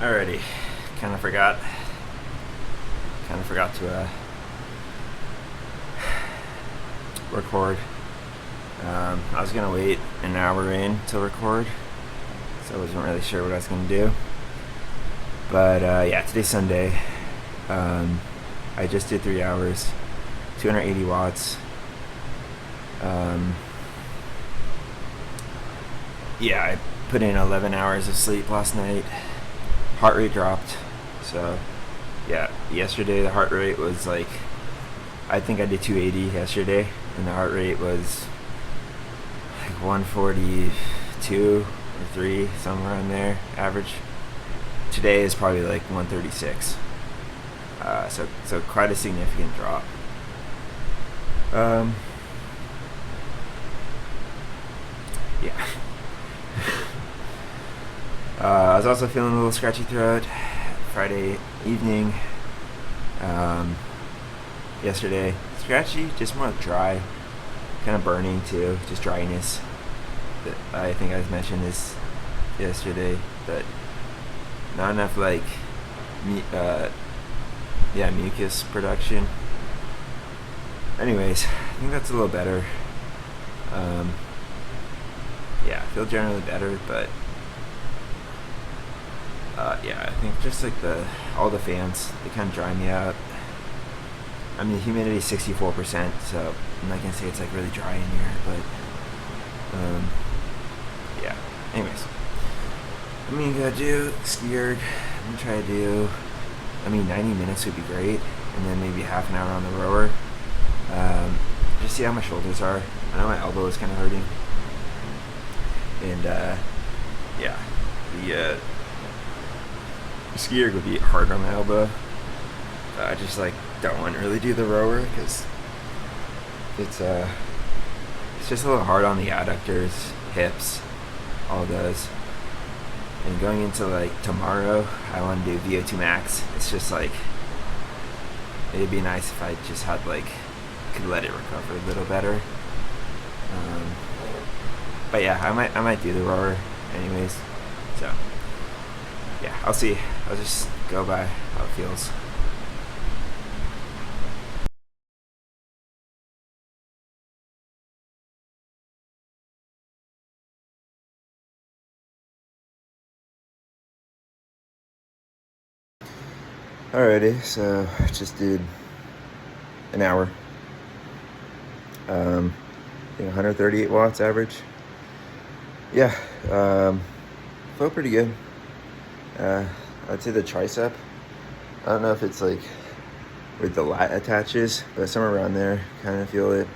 Alrighty, kind of forgot. Kind of forgot to record. I was gonna wait an hour in to record, so I wasn't really sure what I was gonna do. But yeah, today's Sunday. I just did 3 hours, 280 watts. Yeah, I put in 11 hours of sleep last night. Heart rate dropped, so yeah, yesterday the heart rate was like, I think I did 280 yesterday, and the heart rate was like 142 or 3, somewhere in there, average. Today is probably like 136. So quite a significant drop. Yeah. I was also feeling a little scratchy throat Friday evening. Yesterday, scratchy, just more dry, kind of burning too, just dryness. I think I mentioned this yesterday, but not enough like mucus production. Anyways, I think that's a little better. Yeah, I feel generally better, but yeah, I think just like all the fans, they kind of dry me out. I mean, the humidity is 64%, so I'm not gonna say it's like really dry in here, but yeah. Anyways, I'm gonna do ski erg. I'm gonna try to do, 90 minutes would be great, and then maybe half an hour on the rower. Just see how my shoulders are. I know my elbow is kind of hurting, and yeah, the ski erg would be hard on my elbow. I just like don't want to really do the rower because it's just a little hard on the adductors, hips, all those. And going into like tomorrow, I want to do VO2 max. It's just like, it'd be nice if I just had like, could let it recover a little better. But yeah, I might do the rower anyways. So yeah, I'll see. I'll just go by how it feels. Alrighty, so just did an hour. 138 watts average. Yeah, felt pretty good. I'd say the tricep, I don't know if it's like where the lat attaches, but somewhere around there, kind of feel it.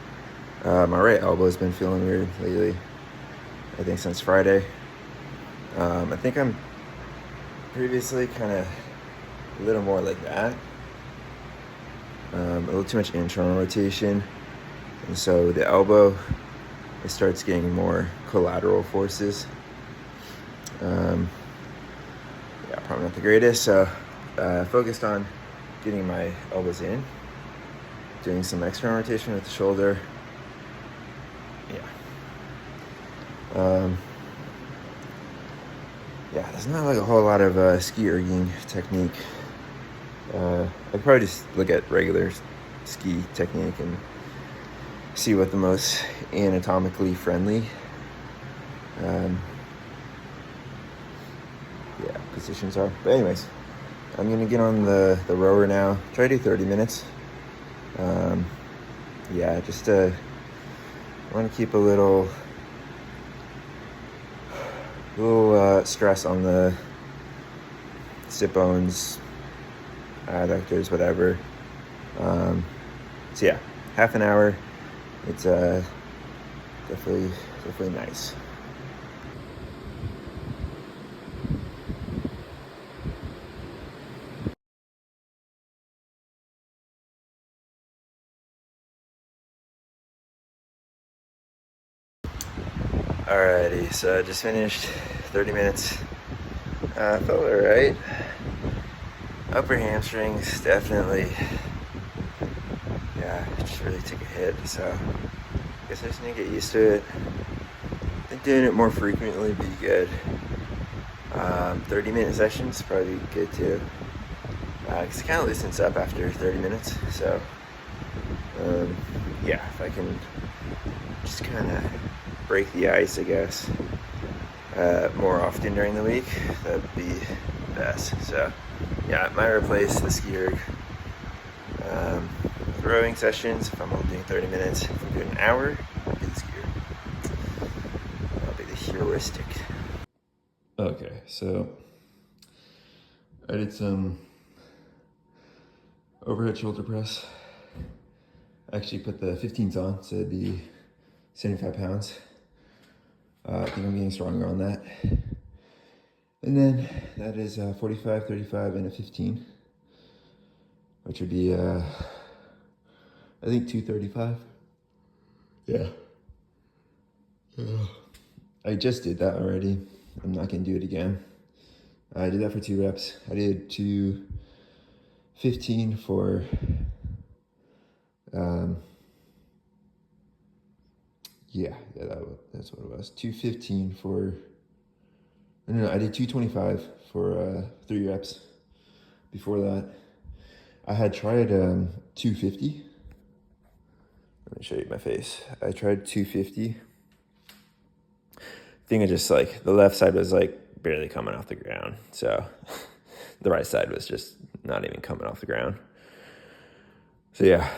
My right elbow's been feeling weird lately, I think since Friday. I think I'm previously kind of a little more like that. A little too much internal rotation, and so the elbow, it starts getting more collateral forces. Yeah, probably not the greatest. So focused on getting my elbows in, doing some external rotation with the shoulder. Yeah. Yeah, there's not like a whole lot of ski erging technique. I'd probably just look at regular ski technique and see what the most anatomically friendly positions are. But anyways, I'm gonna get on the rower now. Try to do 30 minutes. Yeah, just I want to keep a little stress on the sit bones, adductors, whatever. So yeah, half an hour. It's definitely nice. Alrighty, so I just finished 30 minutes. Felt alright. Upper hamstrings definitely, yeah, just really took a hit. So I guess I just need to get used to it. I think doing it more frequently would be good. 30-minute sessions probably good too. Because it kind of loosens up after 30 minutes. So, yeah, if I can just kind of break the ice, I guess, more often during the week, that would be best. So, yeah, I might replace the ski erg. Rowing sessions, if I'm only doing 30 minutes, if I'm doing an hour, I'll do the ski erg. That'll be the heuristic. Okay, so I did some overhead shoulder press. I actually put the 15s on, so it'd be 75 pounds. I think I'm getting stronger on that. And then that is 45, 35, and a 15, which would be, I think 235. Yeah. I just did that already. I'm not gonna do it again. I did that for 2 reps. I did 215 for, that's what it was. 215 for, no, I did 225 for 3 reps. Before that, I had tried 250. Let me show you my face. I tried 250. I think I just the left side was barely coming off the ground. So the right side was just not even coming off the ground. So yeah,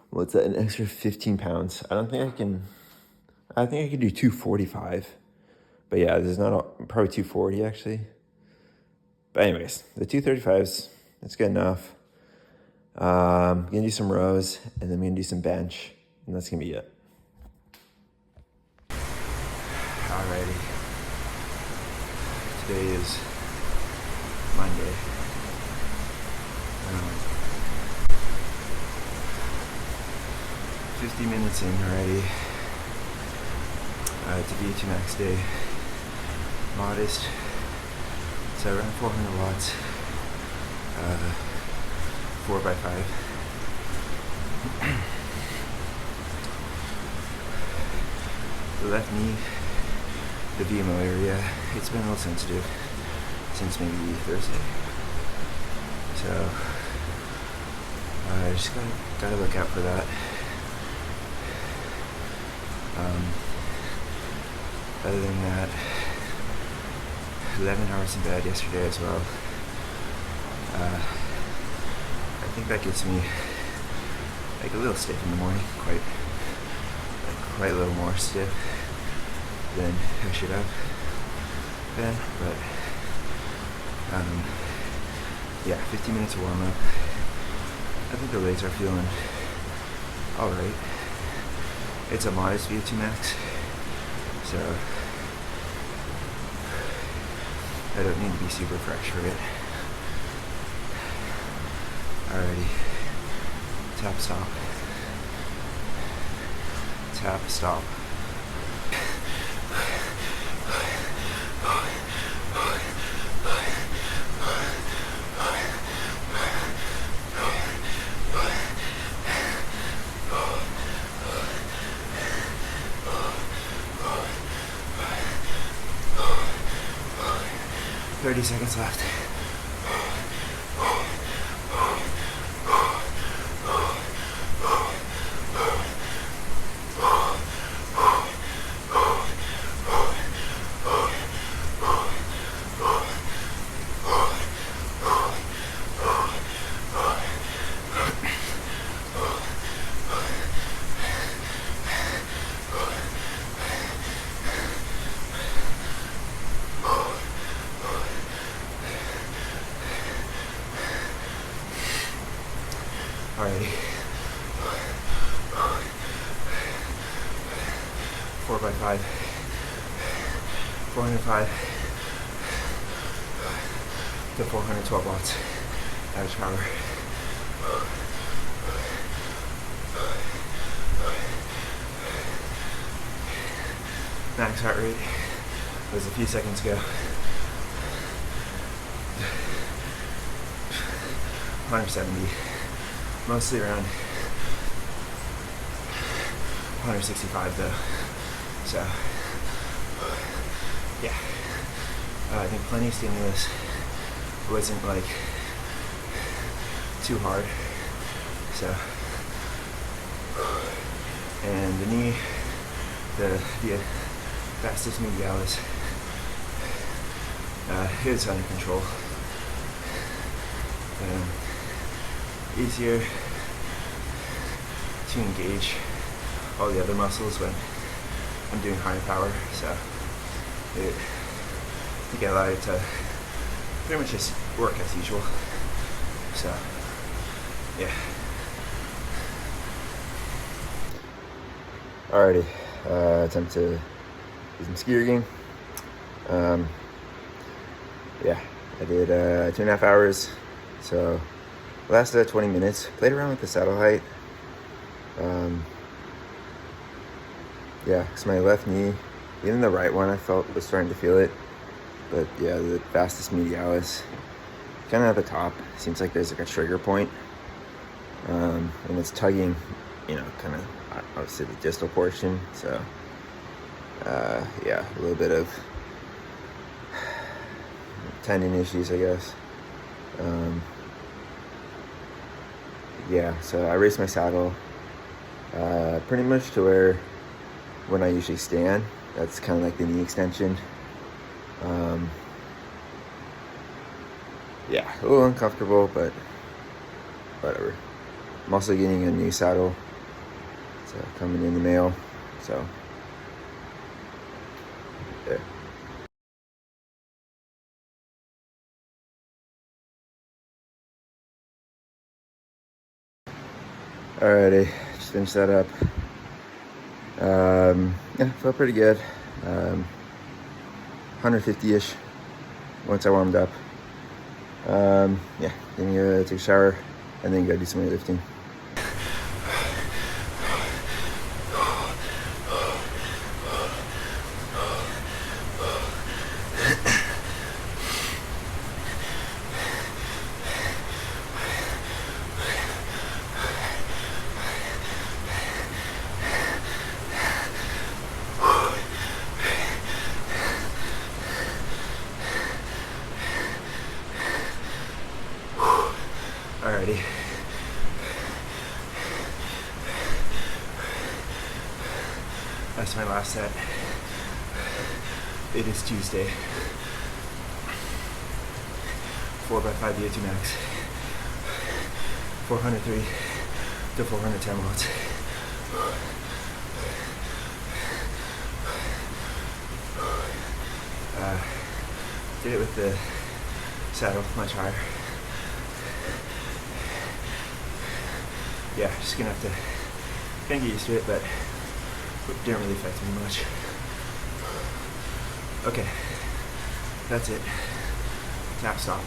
what's that, an extra 15 pounds? I think I can do 245. But yeah, this is probably 240 actually. But anyways, the 235s, that's good enough. I'm gonna do some rows, and then I'm gonna do some bench, and that's gonna be it. Alrighty. Today is Monday. 50 minutes in already. It's a VO2 max day. Modest. So around 400 watts. 4x5. The left knee, the VMO area, it's been a little sensitive since maybe Thursday. So I just gotta look out for that. Other than that, 11 hours in bed yesterday as well. I think that gets me a little stiff in the morning, quite a little more stiff than I should have been, but yeah, 15 minutes of warm up. I think the legs are feeling alright. It's a modest VO2 max, so I don't need to be super fresh for it. Alrighty, tap stop, tap stop. Thirty seconds left. 4x5, 405 to 412 watts average power. Max heart rate was a few seconds ago. 170, mostly around 165 though. So, yeah. I think plenty of stimulus. Wasn't like too hard. So, and the knee, the vastus medialis, is under control. Easier to engage all the other muscles when I'm doing higher power. So I think I allow it to pretty much just work as usual. So yeah. Alrighty, attempt to do some ski rigging. Yeah, I did 2.5 hours, so lasted 20 minutes. Played around with the saddle height. Yeah, because my left knee, even the right one, I felt was starting to feel it. But yeah, the vastus medialis, kind of at the top, seems like there's like a trigger point. And it's tugging, you know, kind of obviously the distal portion. So yeah, a little bit of tendon issues, I guess. Yeah, so I raised my saddle pretty much to where when I usually stand, that's kind of like the knee extension. Yeah, a little uncomfortable, but whatever. I'm also getting a new saddle. It's coming in the mail, so yeah. Alrighty, just finished that up. Yeah, felt pretty good. 150-ish once I warmed up. Yeah, then you take a shower and then you go do some weightlifting. Alrighty. That's my last set. It is Tuesday. 4x5 VO2 max. 403 to 410 watts. Did it with the saddle much higher. Yeah, just gonna have to kind of get used to it, but it didn't really affect me much. Okay, that's it. Tap stop.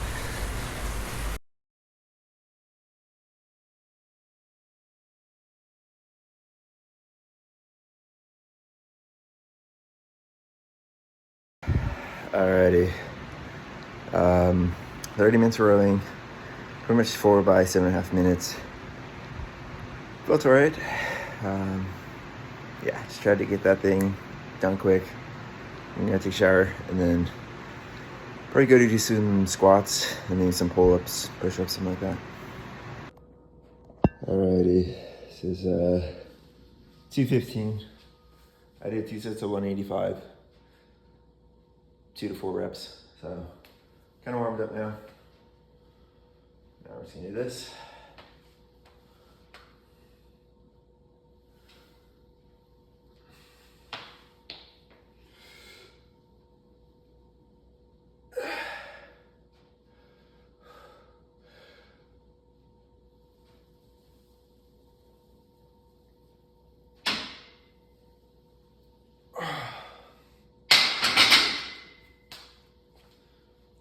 Alrighty. 30 minutes rowing, pretty much 4 by 7.5 minutes. Felt alright. Yeah, just tried to get that thing done quick. I'm gonna take a shower and then probably go to do some squats and maybe some pull-ups, push-ups, something like that. Alrighty, this is 2:15. I did 2 sets of 185, 2 to 4 reps. So kind of warmed up now. Now we're just gonna do this.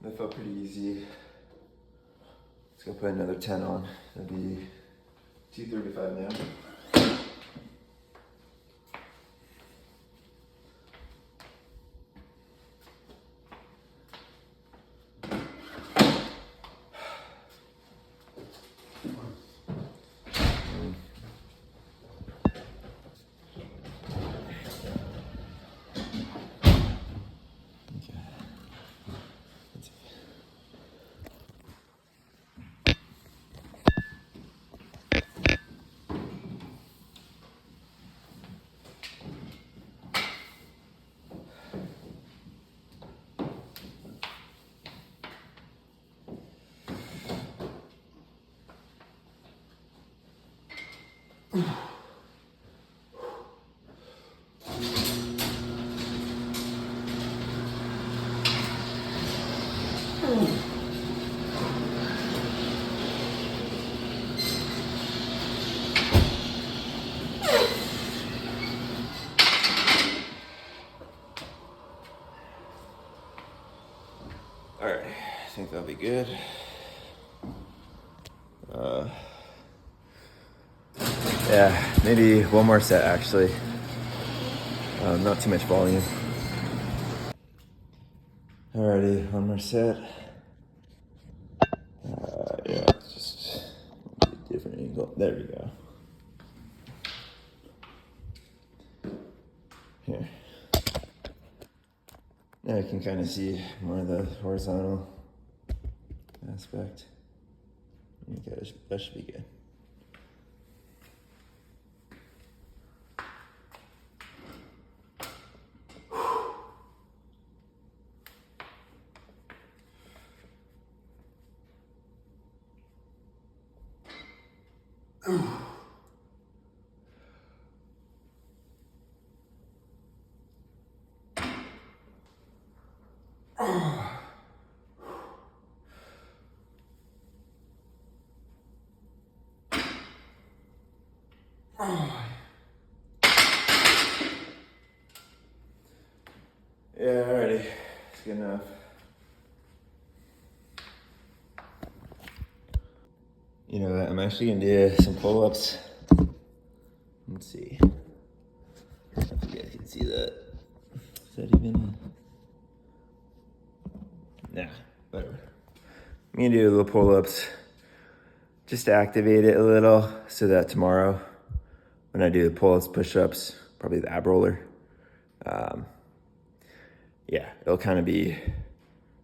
That felt pretty easy. Let's go put another 10 on. That'd be 235 now. All right, I think that'll be good. Yeah, maybe one more set actually. Not too much volume. Alrighty, one more set. Yeah, just a different angle. There we go. Here. Now you can kind of see more of the horizontal aspect. Okay, that should be good. Yeah, alrighty. It's good enough. You know what? I'm actually gonna do some pull-ups. Let's see. I don't know if you guys can see that. Is that even? Nah, whatever. I'm gonna do a little pull-ups just to activate it a little so that tomorrow when I do the pull-ups, push-ups, probably the ab roller, yeah, it'll kind of be a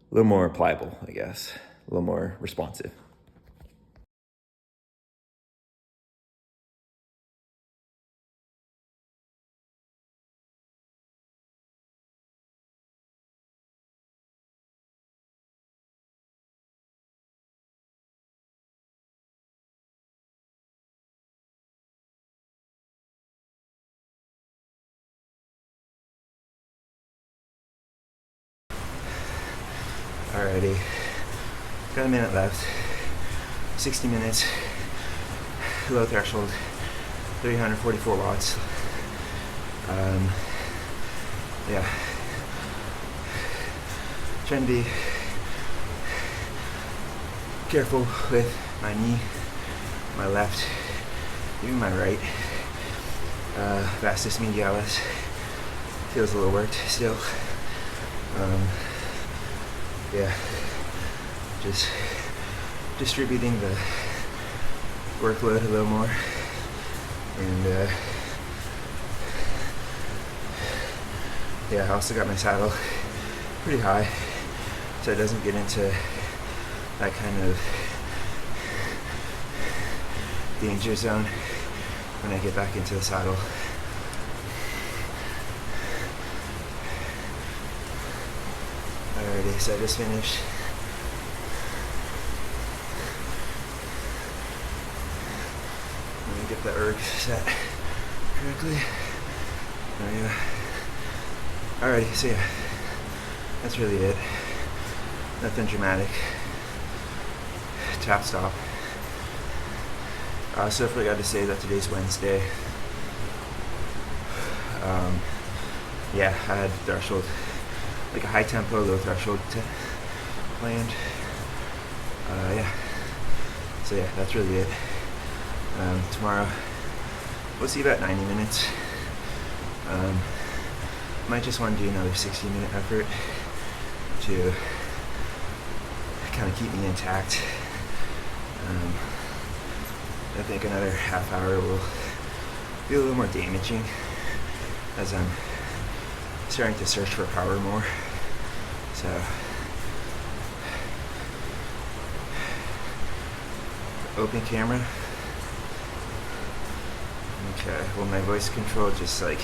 little more pliable, I guess, a little more responsive. Alrighty, got a minute left, 60 minutes, low threshold, 344 watts. Yeah, trying to be careful with my knee, my left, even my right. Vastus medialis feels a little worked still. Yeah, just distributing the workload a little more, and yeah, I also got my saddle pretty high so it doesn't get into that kind of danger zone when I get back into the saddle. Alrighty, so I just finished. Let me get the erg set correctly. There we go. Alrighty, so yeah, that's really it. Nothing dramatic. Tap stop. I also forgot to say that today's Wednesday. Yeah, I had threshold, like a high tempo, low threshold planned. Yeah. So yeah, that's really it. Tomorrow, we'll see about 90 minutes. Might just want to do another 60-minute effort to kind of keep me intact. I think another half hour will be a little more damaging as I'm starting to search for power more. So open camera. Okay, well my voice control just like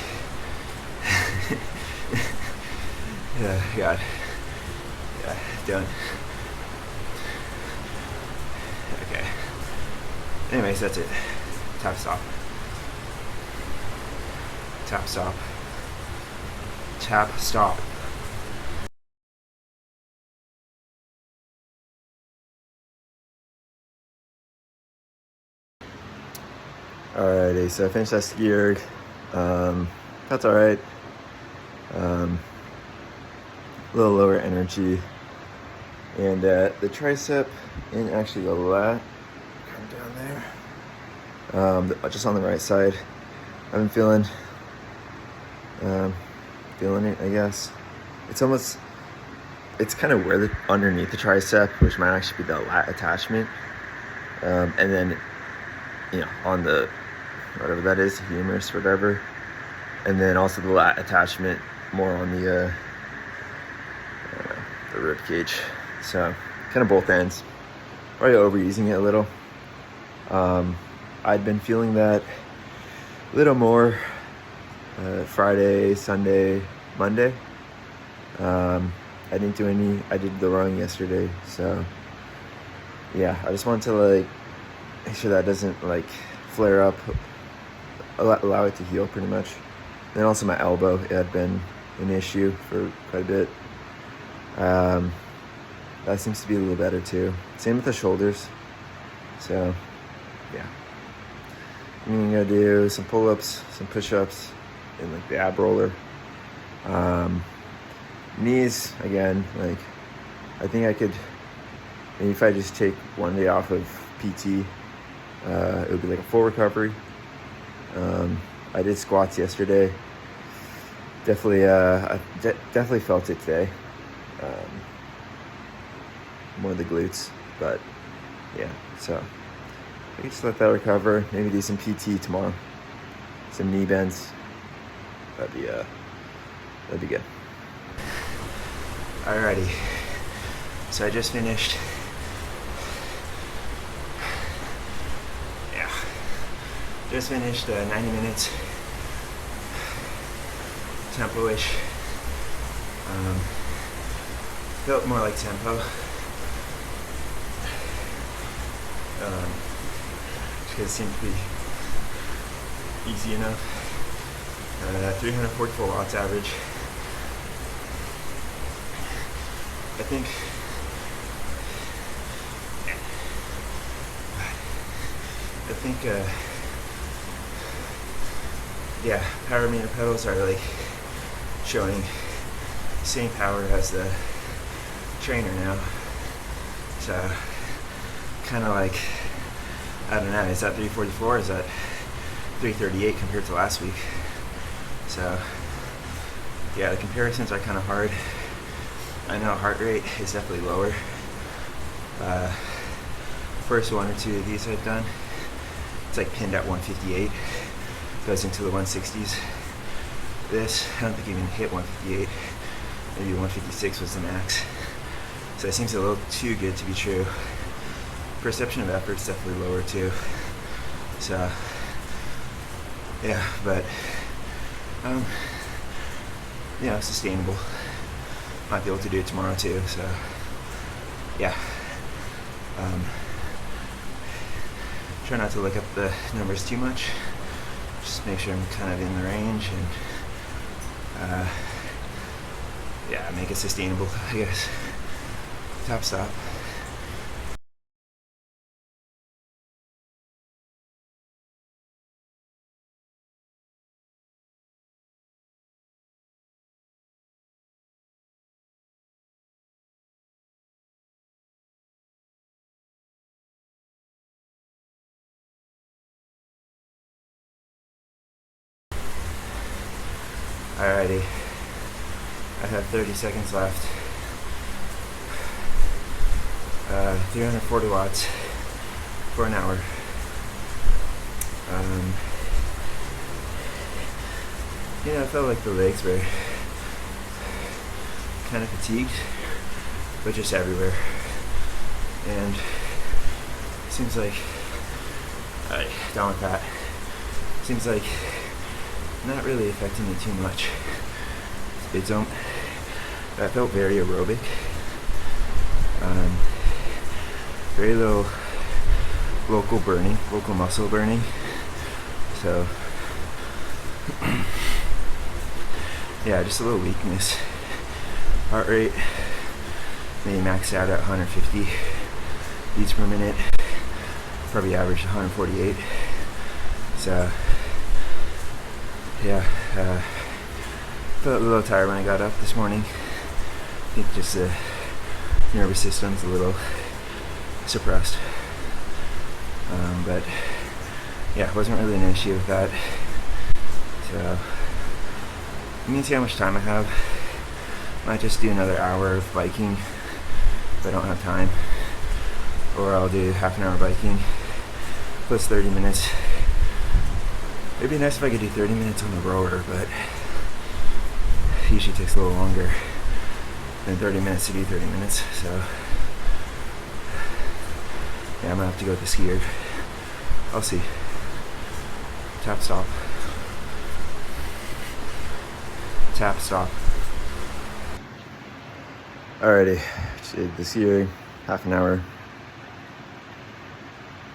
yeah, God. Yeah, done. Okay. Anyways, that's it. Tap stop. Tap stop. Tap stop. Alrighty, so I finished that ski erg. That's alright. A little lower energy. And the tricep and actually the lat, come down there. Just on the right side. I've been feeling it, I guess. It's kind of where underneath the tricep, which might actually be the lat attachment. And then, on the, whatever that is, humerus, whatever. And then also the lat attachment more on the rib cage. So kind of both ends. Probably overusing it a little. I'd been feeling that a little more Friday, Sunday, Monday. I did the run yesterday, so yeah, I just want to make sure that doesn't flare up, allow it to heal pretty much. And then also my elbow, it had been an issue for quite a bit. That seems to be a little better too. Same with the shoulders. So yeah, I'm gonna do some pull-ups, some push-ups, and the ab roller. Knees, again, I think I could, maybe if I just take one day off of PT, it would be a full recovery. I did squats yesterday. I definitely felt it today. More of the glutes, but yeah, so I can just let that recover. Maybe do some PT tomorrow. Some knee bends. That'd be good. Alrighty. So I just finished. Yeah. Just finished 90 minutes. Tempo-ish. Felt more like tempo. Because it seemed to be easy enough. 344 watts average. I think power meter pedals are showing same power as the trainer now. So kind of I don't know, is that 344 or is that 338 compared to last week? So yeah, the comparisons are kind of hard. I know heart rate is definitely lower. First one or two of these I've done, it's pinned at 158, goes into the 160s. This, I don't think even hit 158, maybe 156 was the max. So it seems a little too good to be true. Perception of effort is definitely lower too. So yeah, but sustainable. Might be able to do it tomorrow too. So yeah, try not to look up the numbers too much. Just make sure I'm kind of in the range and make it sustainable, I guess. Top stop. Alrighty, I have 30 seconds left. 340 watts for an hour. I felt like the legs were kind of fatigued, but just everywhere. And it seems like, down with that. Seems like not really affecting me too much. That felt very aerobic. Very low local muscle burning. So yeah, just a little weakness. Heart rate maybe maxed out at 150 beats per minute. Probably averaged 148. So, yeah, felt a little tired when I got up this morning. I think just the nervous system's a little suppressed. But yeah, it wasn't really an issue with that. So, let me see how much time I have. Might just do another hour of biking if I don't have time. Or I'll do half an hour biking plus 30 minutes. It'd be nice if I could do 30 minutes on the rower, but it usually takes a little longer than 30 minutes to do 30 minutes. So yeah, I'm gonna have to go with the skier. I'll see. Tap stop. Tap stop. Alrighty, did the skier, half an hour.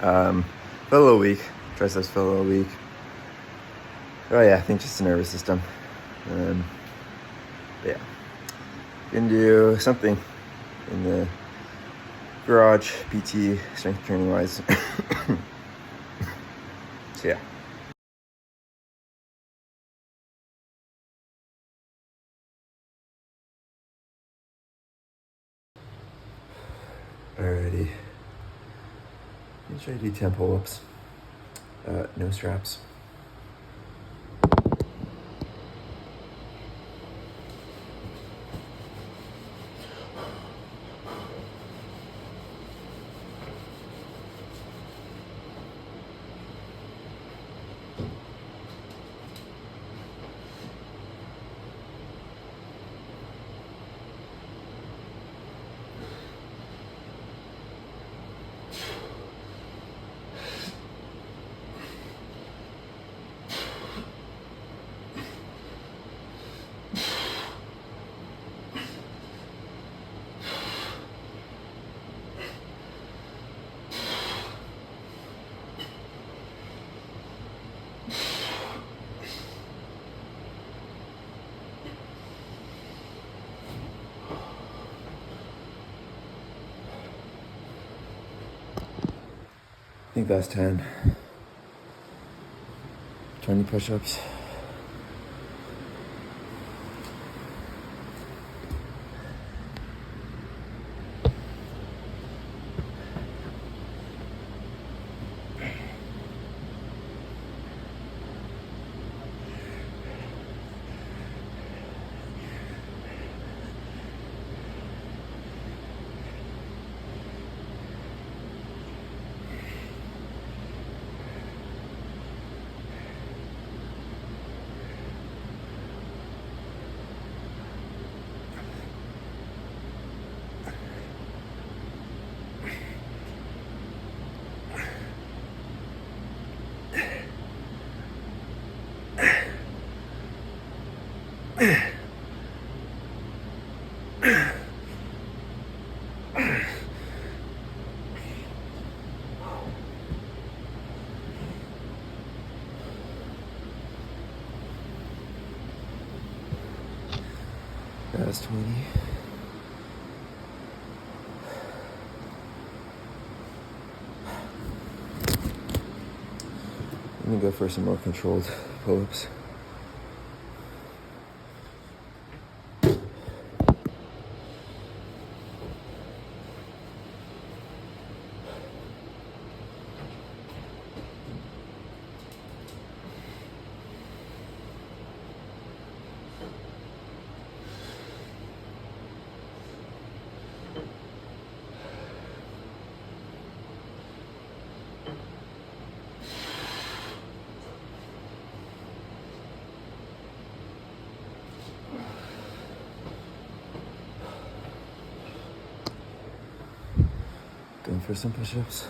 Felt a little weak. Triceps felt a little weak. Oh yeah, I think just the nervous system. Yeah, can do something in the garage, PT, strength training wise. So yeah. Alrighty. Let's try to do 10 pull-ups. No straps. I think that's 10. 20 push-ups. That's 20. Let me go for some more controlled pull-ups. Going for some push-ups.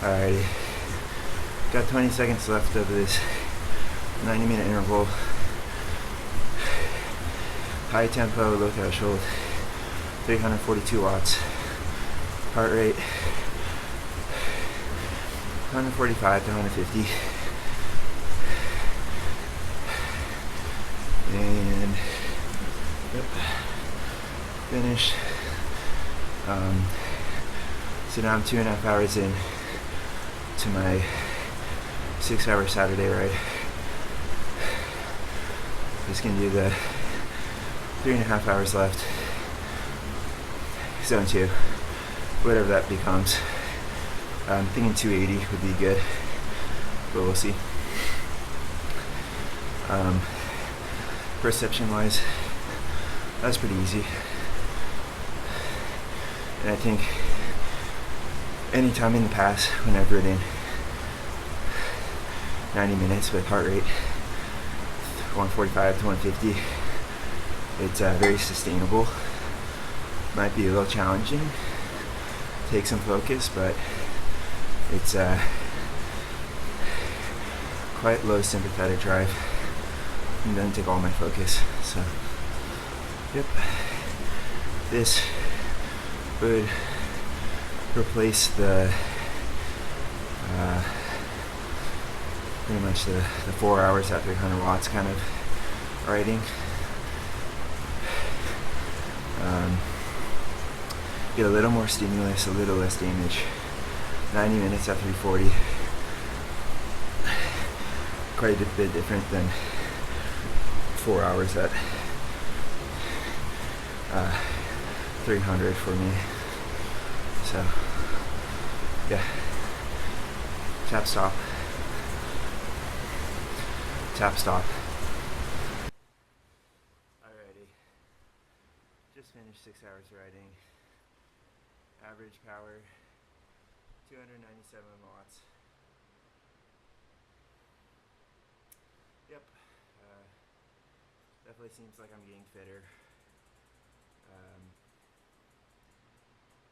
Alrighty, got 20 seconds left of this 90-minute interval. High tempo, low threshold, 342 watts. Heart rate, 145 to 150. And yep, finished. So now I'm 2.5 hours in to my 6-hour Saturday ride. Just gonna do the 3.5 hours left. Zone 2, whatever that becomes. I'm thinking 280 would be good, but we'll see. Perception wise, that's pretty easy. And I think anytime in the past when I've ridden 90 minutes with heart rate 145 to 150, it's very sustainable. Might be a little challenging, take some focus, but it's quite low sympathetic drive. It doesn't take all my focus, so yep. This would replace the pretty much the 4 hours at 300 watts kind of riding. Get a little more stimulus, a little less damage. 90 minutes at 340. Quite a bit different than 4 hours at 300 for me. So yeah, tap stop, tap stop. Alrighty, just finished 6 hours riding. Average power 297 watts. Yep, definitely seems like I'm getting fitter.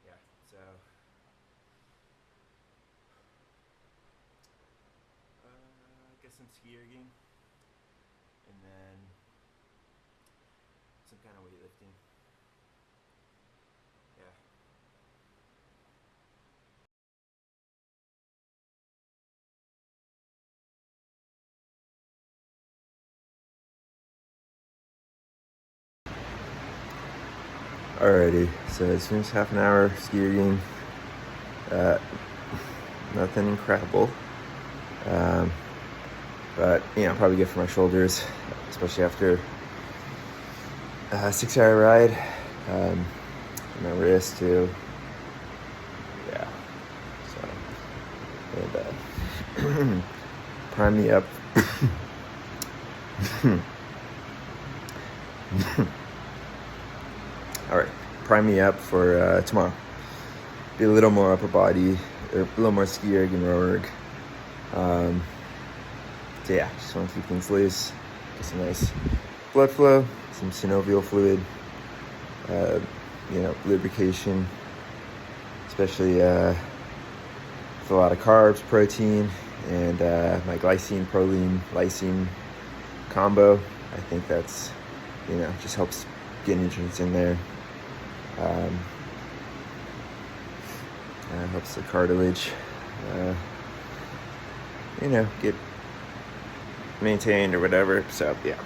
Yeah, so I guess some ski erging and then some kind of weightlifting. Yeah. Alrighty, so as soon as half an hour ski erging, nothing incredible, but you know, probably good for my shoulders, especially after a 6-hour ride. My wrist too. Yeah, so and prime me up. All right, prime me up for tomorrow. Be a little more upper body, or a little more ski erg and row erg. So yeah, just want to keep things loose, get some nice blood flow, some synovial fluid, you know, lubrication, especially with a lot of carbs, protein, and my glycine, proline, lysine combo. I think that's, you know, just helps get nutrients in there. Helps the cartilage, you know, get maintained or whatever. So yeah.